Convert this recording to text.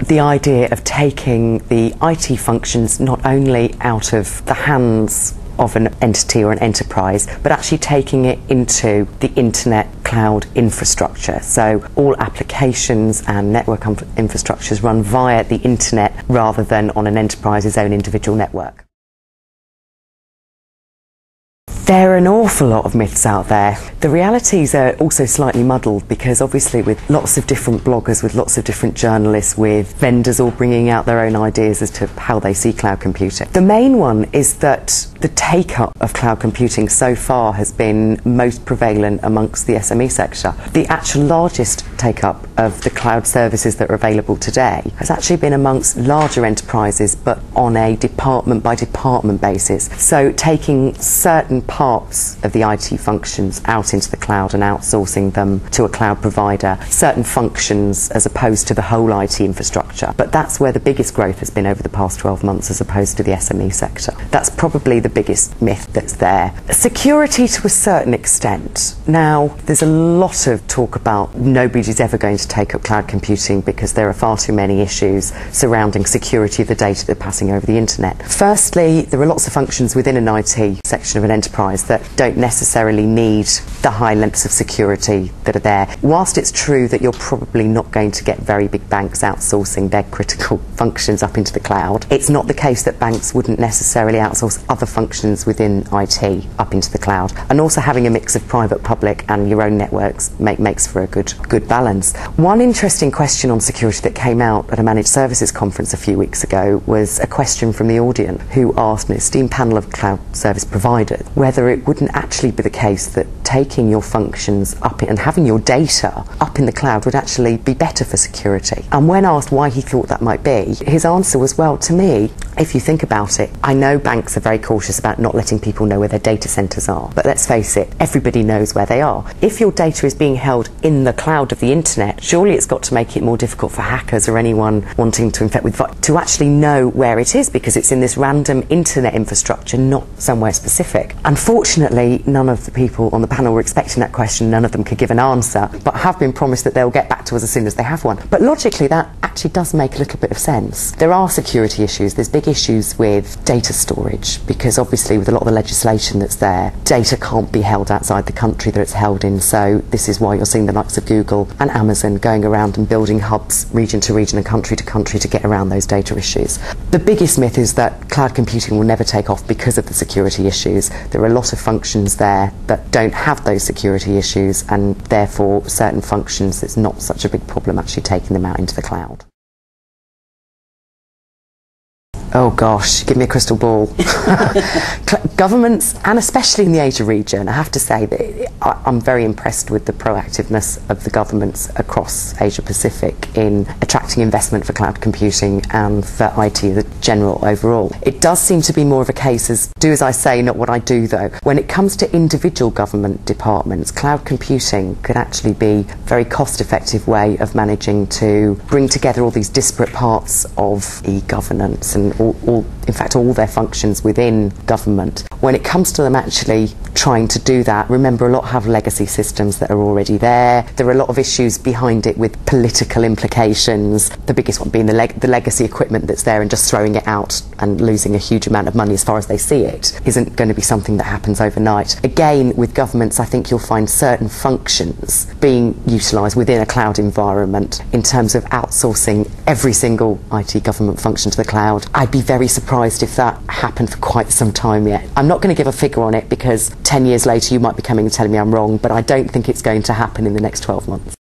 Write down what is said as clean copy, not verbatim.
the idea of taking the IT functions not only out of the hands of an entity or an enterprise, but actually taking it into the internet cloud infrastructure. So all applications and network infrastructures run via the internet rather than on an enterprise's own individual network. There are an awful lot of myths out there. The realities are also slightly muddled because obviously with lots of different bloggers, with lots of different journalists, with vendors all bringing out their own ideas as to how they see cloud computing. The main one is that the take-up of cloud computing so far has been most prevalent amongst the SME sector. The actual largest take-up of the cloud services that are available today has actually been amongst larger enterprises, but on a department by department basis. So taking certain parts of the IT functions out into the cloud and outsourcing them to a cloud provider, certain functions as opposed to the whole IT infrastructure. But that's where the biggest growth has been over the past 12 months as opposed to the SME sector. That's probably the biggest myth that's there. Security to a certain extent. Now, there's a lot of talk about nobody's ever going to take up cloud computing because there are far too many issues surrounding security of the data they're passing over the internet. Firstly, there are lots of functions within an IT section of an enterprise that don't necessarily need the high lengths of security that are there. Whilst it's true that you're probably not going to get very big banks outsourcing their critical functions up into the cloud, it's not the case that banks wouldn't necessarily outsource other functions within IT up into the cloud. And also having a mix of private, public and your own networks makes for a good balance. One interesting question on security that came out at a managed services conference a few weeks ago was a question from the audience who asked an esteemed panel of cloud service providers whether it wouldn't actually be the case that taking your functions up and having your data up in the cloud would actually be better for security. And when asked why he thought that might be, his answer was, well, to me, if you think about it, I know banks are very cautious about not letting people know where their data centres are, but let's face it, everybody knows where they are. If your data is being held in the cloud of the internet, surely it's got to make it more difficult for hackers or anyone wanting to infect with to actually know where it is because it's in this random internet infrastructure, not somewhere specific. Unfortunately, none of the people on the panel were expecting that question, none of them could give an answer, but have been promised that they'll get back to us as soon as they have one. But logically, that actually does make a little bit of sense. There are security issues, there's big issues with data storage, because obviously with a lot of the legislation that's there, data can't be held outside the country that it's held in, so this is why you're seeing the likes of Google and Amazon going around and building hubs region to region and country to country to get around those data issues. The biggest myth is that cloud computing will never take off because of the security issues. There are a lot of functions there that don't have those security issues, and therefore certain functions it's not such a big problem actually taking them out into the cloud. Oh gosh, give me a crystal ball. Governments, and especially in the Asia region, I have to say that I'm very impressed with the proactiveness of the governments across Asia Pacific in attracting investment for cloud computing and for IT the general overall. It does seem to be more of a case as do as I say, not what I do though. When it comes to individual government departments, cloud computing could actually be a very cost-effective way of managing to bring together all these disparate parts of e-governance and in fact all their functions within government. When it comes to them actually trying to do that, remember a lot have legacy systems that are already there. There are a lot of issues behind it with political implications, the biggest one being the legacy equipment that's there, and just throwing it out and losing a huge amount of money as far as they see it isn't going to be something that happens overnight. Again, with governments, I think you'll find certain functions being utilised within a cloud environment in terms of outsourcing every single IT government function to the cloud. I'd be very surprised if that happened for quite some time yet. I'm not going to give a figure on it because 10 years later you might be coming and telling me I'm wrong, but I don't think it's going to happen in the next 12 months.